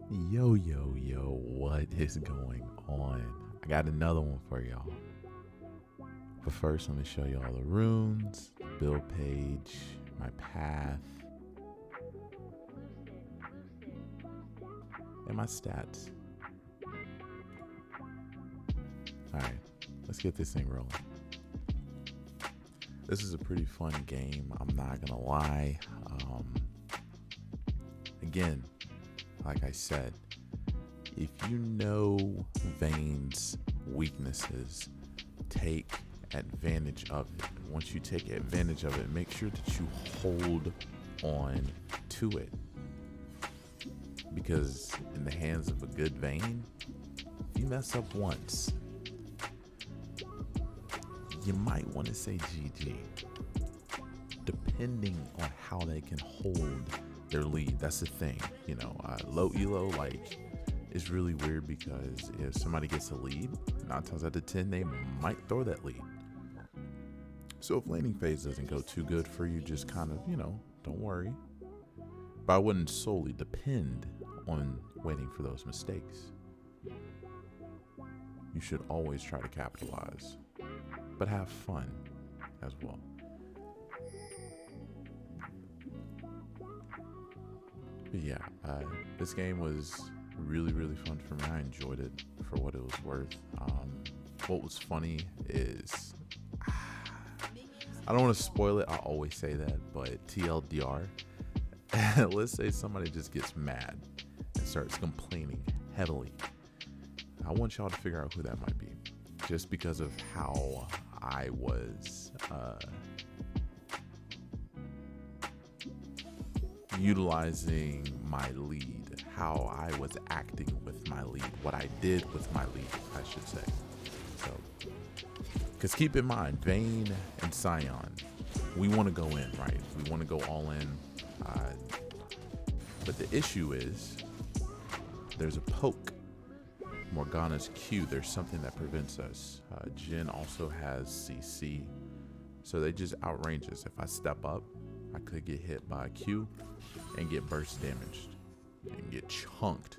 Yo, what is going on? I got another one for y'all. But first, let me show y'all the runes, build page, my path, and my stats. Alright, let's get this thing rolling. This is a pretty fun game, I'm not gonna lie. Again, like I said, if you know Vayne's weaknesses, take advantage of it. Once you take advantage of it, make sure that you hold on to it. Because in the hands of a good Vayne, if you mess up once, you might want to say GG. Depending on how they can hold their lead. That's the thing, low elo, it's really weird because if somebody gets a lead, 9 times out of 10 they might throw that lead. So if laning phase doesn't go too good for you, just kind of, don't worry. But I wouldn't solely depend on waiting for those mistakes. You should always try to capitalize, but have fun as well. But yeah, this game was really fun for me. I enjoyed it for what it was worth. What was funny is, I don't want to spoil it, I always say that, but TLDR, let's say somebody just gets mad and starts complaining heavily. I want y'all to figure out who that might be, just because of how I was utilizing my lead, how I was acting with my lead, what I did with my lead, I should say. So, because keep in mind, Vayne and Scion, we want to go in, right? We want to go all in. But the issue is, there's a poke. Morgana's Q, there's something that prevents us. Jhin also has CC, so they just outrange us. If I step up, I could get hit by a Q and get burst damaged and get chunked.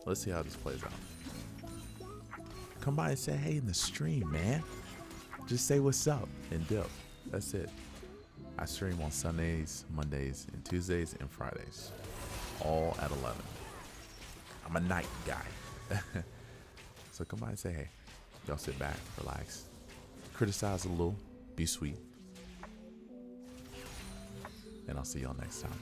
Let's see how this plays out. Come by and say hey in the stream, man. Just say what's up and dip. That's it. I stream on Sundays, Mondays, and Tuesdays and Fridays, all at 11. I'm a night guy. So come by and say hey. Y'all sit back, relax, criticize a little, be sweet, and I'll see y'all next time.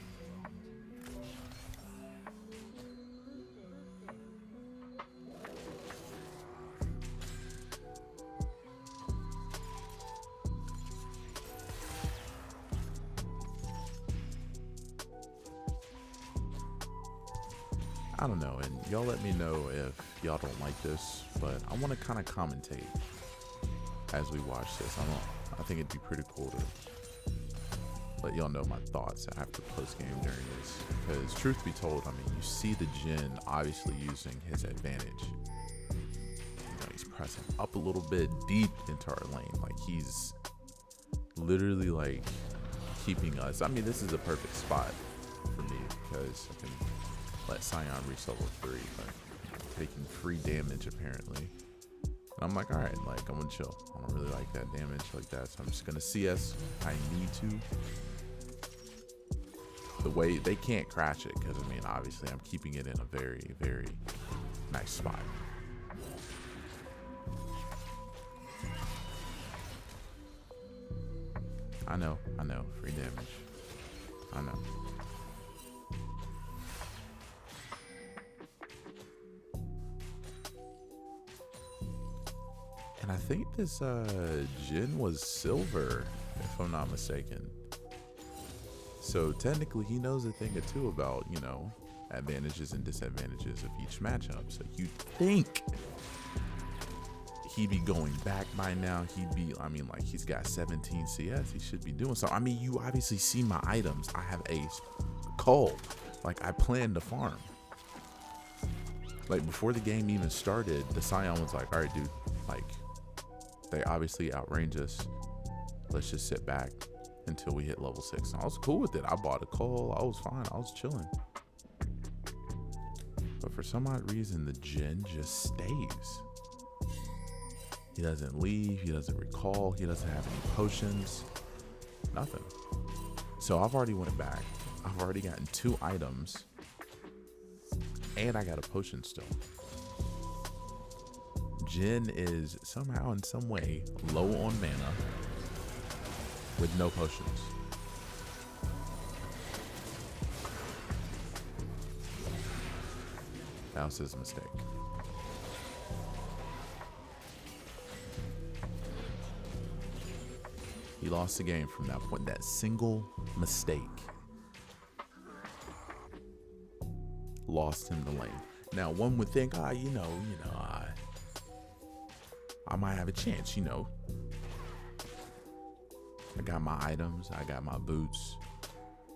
I don't know, and y'all let me know if y'all don't like this, but I want to kind of commentate as we watch this. I think it'd be pretty cool to let y'all know my thoughts after post game during this, because truth be told, you see the Jhin obviously using his advantage. He's pressing up a little bit deep into our lane, he's literally keeping us. This is a perfect spot for me because I can let Scion reach level 3, but taking free damage apparently. And I'm like, alright, I'm gonna chill. I don't really like that damage like that, so I'm just gonna CS if I need to. The way they can't crash it, because obviously I'm keeping it in a very nice spot. I know, free damage. I know. And I think this Jhin was silver, if I'm not mistaken. So technically he knows a thing or two about, advantages and disadvantages of each matchup. So you'd think he'd be going back by now. He'd be, he's got 17 CS. He should be doing so. You obviously see my items. I have a cull. I plan to farm. Before the game even started, the Scion was like, all right, dude, they obviously outrange us. Let's just sit back until we hit level 6. And I was cool with it. I bought a coal. I was fine. I was chilling. But for some odd reason, the Jhin just stays. He doesn't leave. He doesn't recall. He doesn't have any potions. Nothing. So I've already went back. I've already gotten 2 items. And I got a potion still. Jhin is somehow in some way low on mana with no potions. That was his mistake. He lost the game from that point. That single mistake lost him the lane. Now, one would think, I might have a chance, I got my items, I got my boots.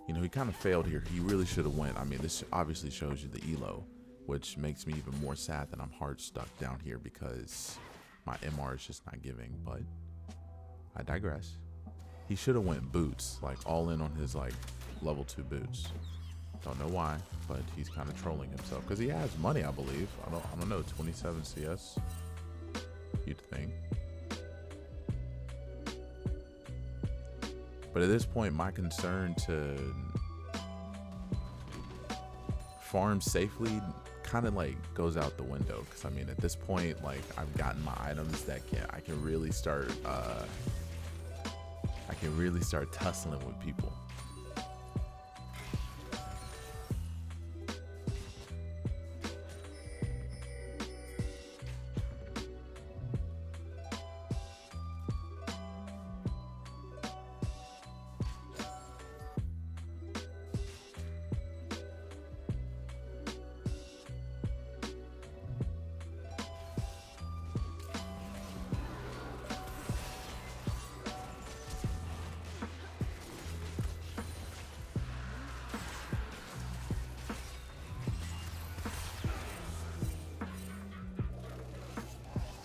He kind of failed here. He really should have went. I mean, this obviously shows you the elo, which makes me even more sad that I'm hard stuck down here because my MR is just not giving, but I digress. He should have went boots, like all in on his like level 2 boots. Don't know why, but he's kind of trolling himself because he has money, I believe. I don't know, 27 CS, you'd think. But at this point, my concern to farm safely kind of like goes out the window. Because I mean, at this point, like I've gotten my items that I can really start tussling with people.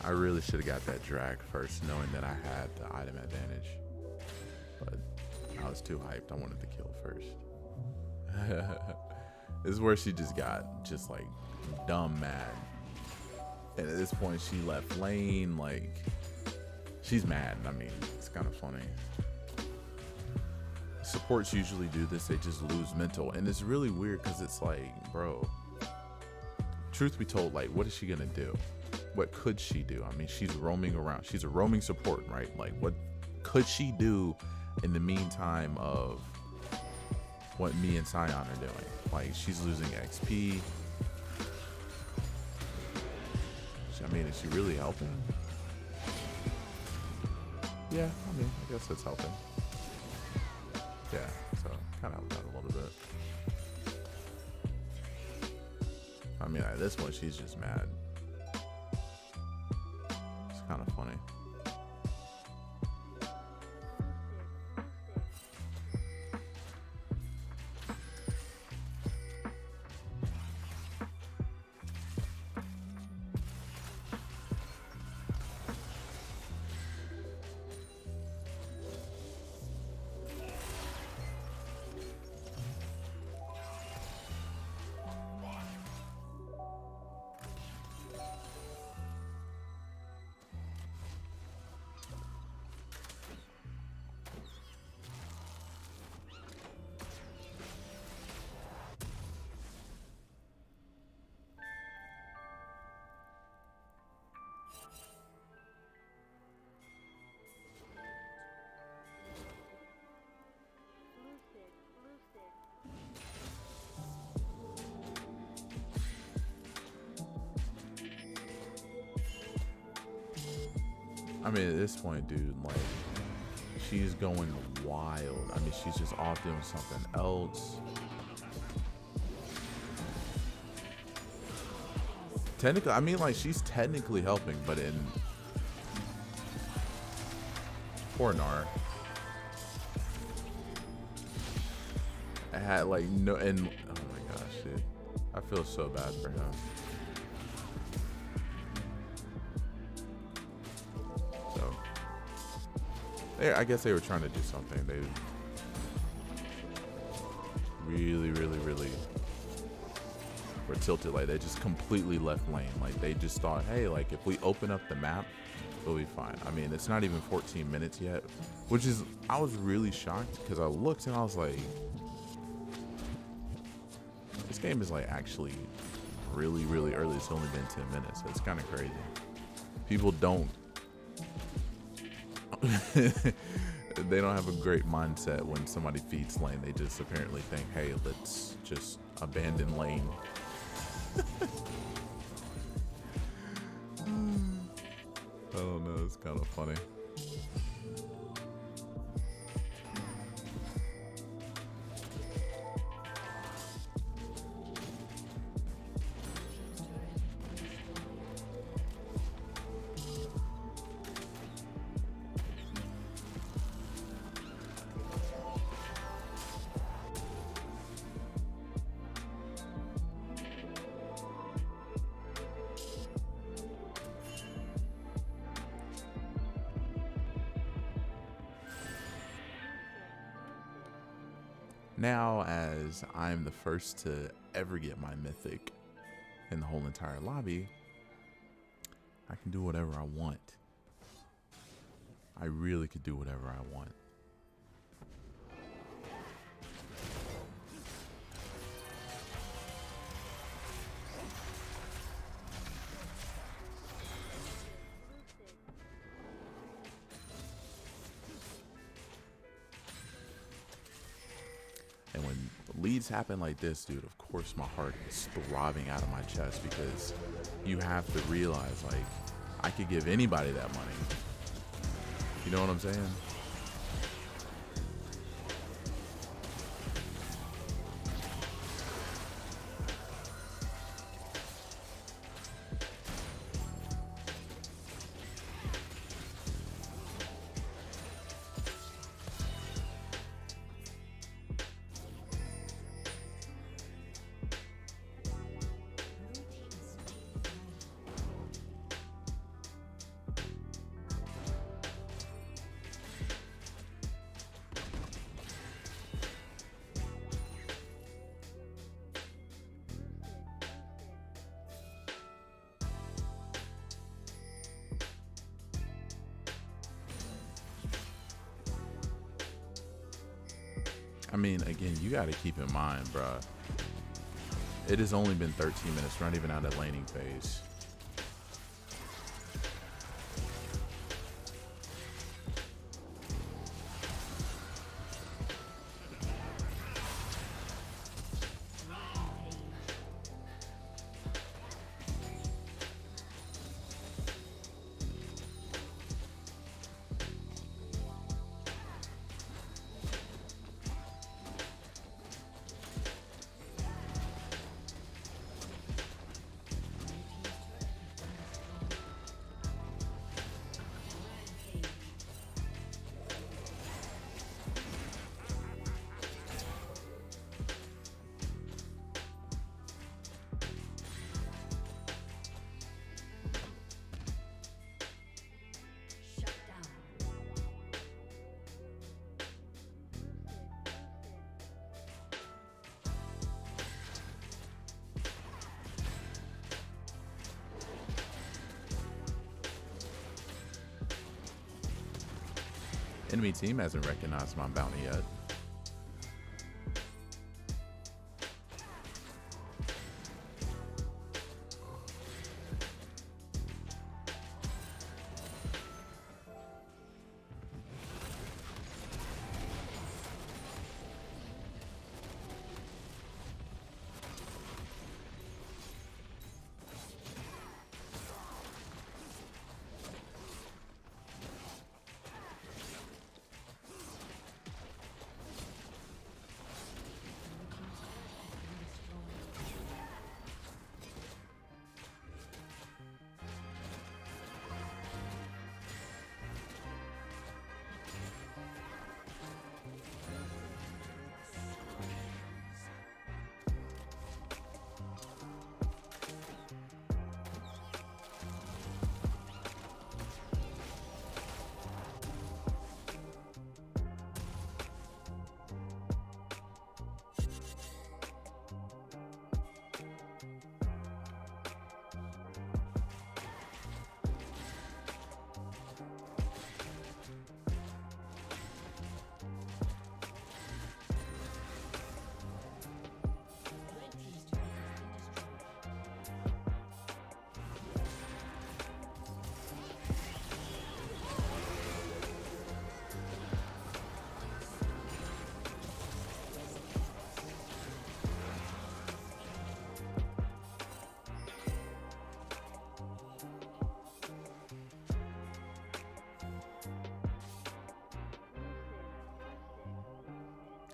I really should have got that drag first, knowing that I had the item advantage. But I was too hyped. I wanted to kill first. This is where she just got like dumb mad. And at this point, she left lane. Like, she's mad. I mean, it's kind of funny. Supports usually do this. They just lose mental. And it's really weird because it's like, bro, truth be told, like, what is she going to do? What could she do? I mean, she's roaming around. She's a roaming support, right? Like, what could she do in the meantime of what me and Sion are doing? Like, she's losing XP. I mean, is she really helping? Yeah, I mean, I guess it's helping. Yeah, so kind of helped out a little bit. I mean, at this point, she's just mad. Kind of funny. I mean, at this point, dude, like, she's going wild. I mean, she's just off doing something else. Technically, I mean, like, she's technically helping, but in poor Nar, I had like no, and oh my gosh, dude, I feel so bad for him. I guess they were trying to do something. They really were tilted. Like, they just completely left lane. Like, they just thought, hey, like, if we open up the map, we'll be fine. I mean, it's not even 14 minutes yet, which is, I was really shocked because I looked and I was like, this game is like actually really early. It's only been 10 minutes. So it's kind of crazy. People don't they don't have a great mindset when somebody feeds lane. They just apparently think, hey, let's just abandon lane. I don't know, it's kind of funny. Now, as I'm the first to ever get my mythic in the whole entire lobby, I can do whatever I want. I really could do whatever I want. And when leads happen like this, dude, of course my heart is throbbing out of my chest, because you have to realize, like, I could give anybody that money. You know what I'm saying? I mean, again, you got to keep in mind, bruh, it has only been 13 minutes. We're not even out of laning phase. Enemy team hasn't recognized my bounty yet.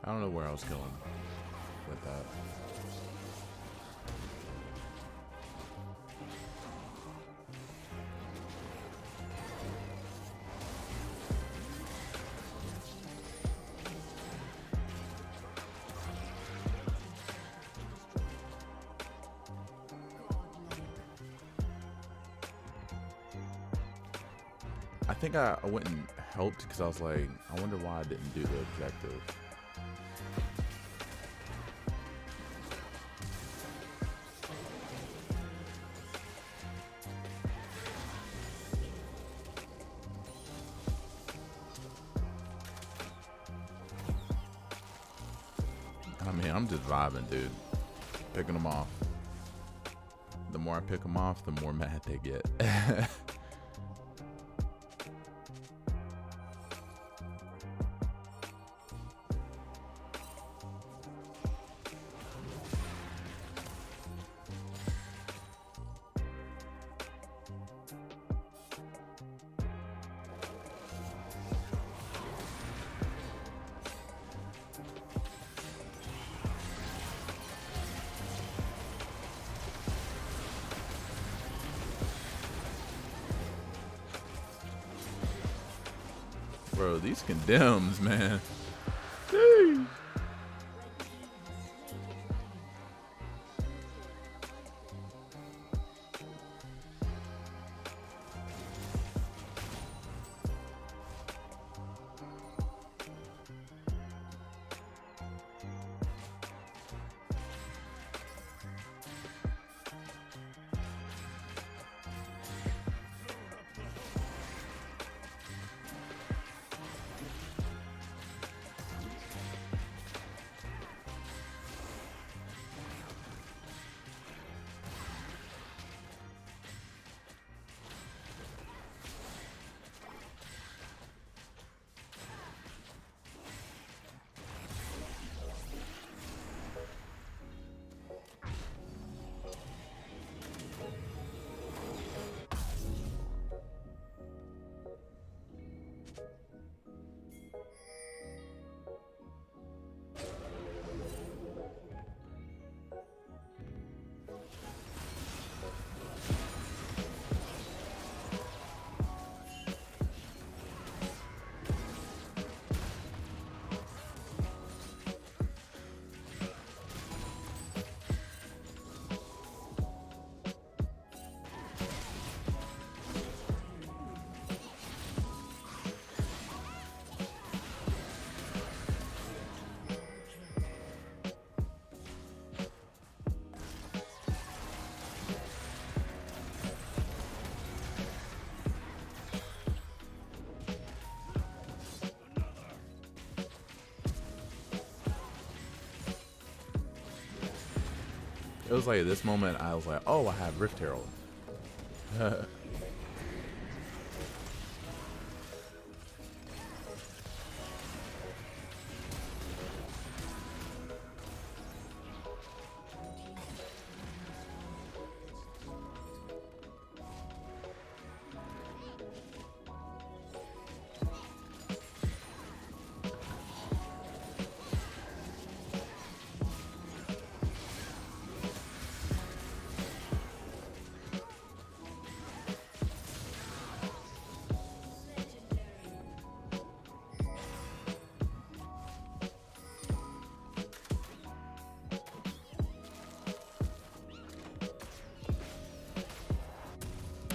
I don't know where I was going with that. I think I went and helped because I was like, I wonder why I didn't do the objective. I mean, I'm just vibing, dude. Picking them off. The more I pick them off, the more mad they get. Bro, these condemns, man. Jeez. It was like at this moment I was like, oh, I have Rift Herald.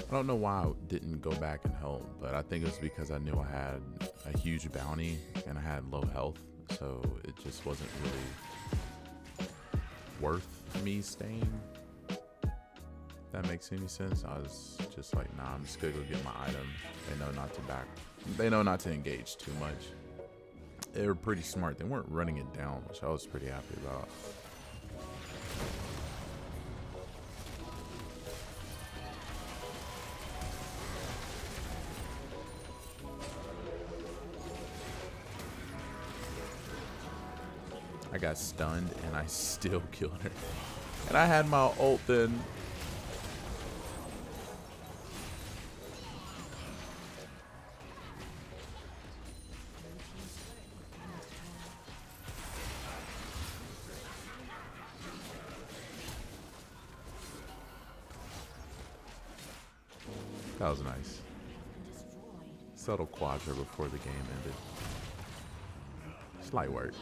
I don't know why I didn't go back and help, but I think it was because I knew I had a huge bounty and I had low health, so it just wasn't really worth me staying. If that makes any sense. I was just like, nah, I'm just gonna go get my item. They know not to engage too much. They were pretty smart. They weren't running it down, which I was pretty happy about. I got stunned and I still killed her. And I had my ult then. That was nice. Subtle quadra before the game ended. Slight work.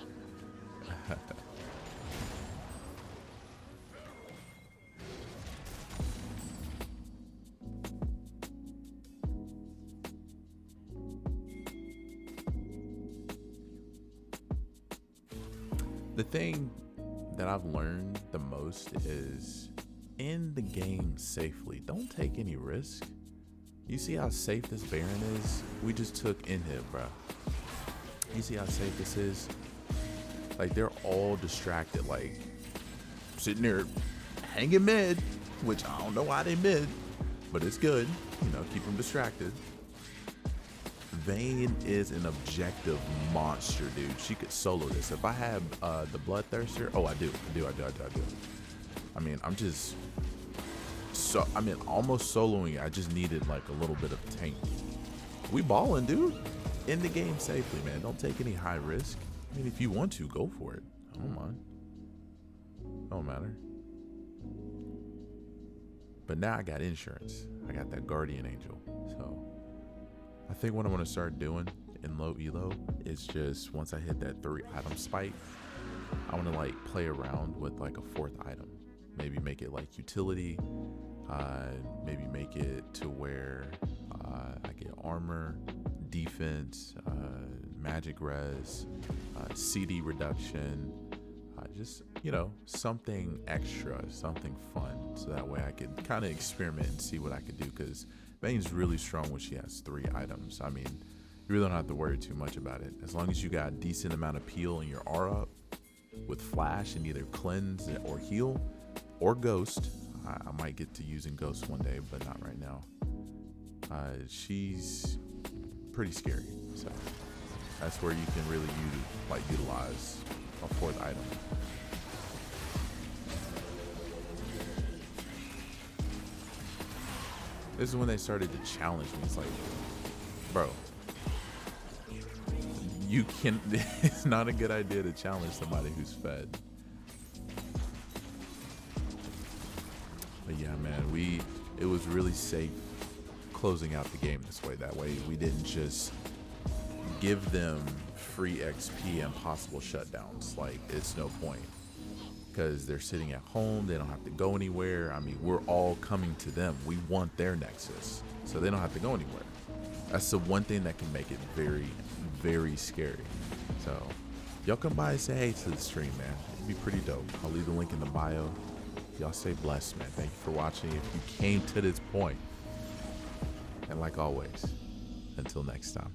The thing that I've learned the most is end the game safely. Don't take any risk. You see how safe this Baron is? We just took inhib, bro. You see how safe this is? Like, they're all distracted, like sitting there hanging mid, which I don't know why they mid, but it's good. You know, keep them distracted. Vayne is an objective monster, dude. She could solo this. If I had the Bloodthirster, oh, I do. I mean, I'm just almost soloing. I just needed like a little bit of tank. We balling, dude. End the game safely, man. Don't take any high risk. I mean, if you want to, go for it. I don't mind. Don't matter. But now I got insurance. I got that Guardian Angel. So I think what I'm going to start doing in low elo is just once I hit that 3 item spike, I want to like play around with like a 4th item. Maybe make it like utility. Maybe make it to where I get armor, defense, magic res, CD reduction, just, you know, something extra, something fun, so that way I could kind of experiment and see what I could do, because Vayne's really strong when she has 3 items. I mean, you really don't have to worry too much about it. As long as you got a decent amount of peel and your R up with flash and either cleanse or heal or ghost. I might get to using ghost one day, but not right now. She's pretty scary, so that's where you can really utilize a 4th item. This is when they started to challenge me. It's like, bro, you can. It's not a good idea to challenge somebody who's fed. But yeah, man, it was really safe closing out the game this way. That way we didn't just give them free XP and possible shutdowns. Like, it's no point, because they're sitting at home. They don't have to go anywhere. I mean, we're all coming to them. We want their Nexus, so they don't have to go anywhere. That's the one thing that can make it very, very scary. So y'all come by and say hey to the stream, man. It'd be pretty dope. I'll leave the link in the bio. Y'all stay blessed, man. Thank you for watching. If you came to this point, and like always, until next time.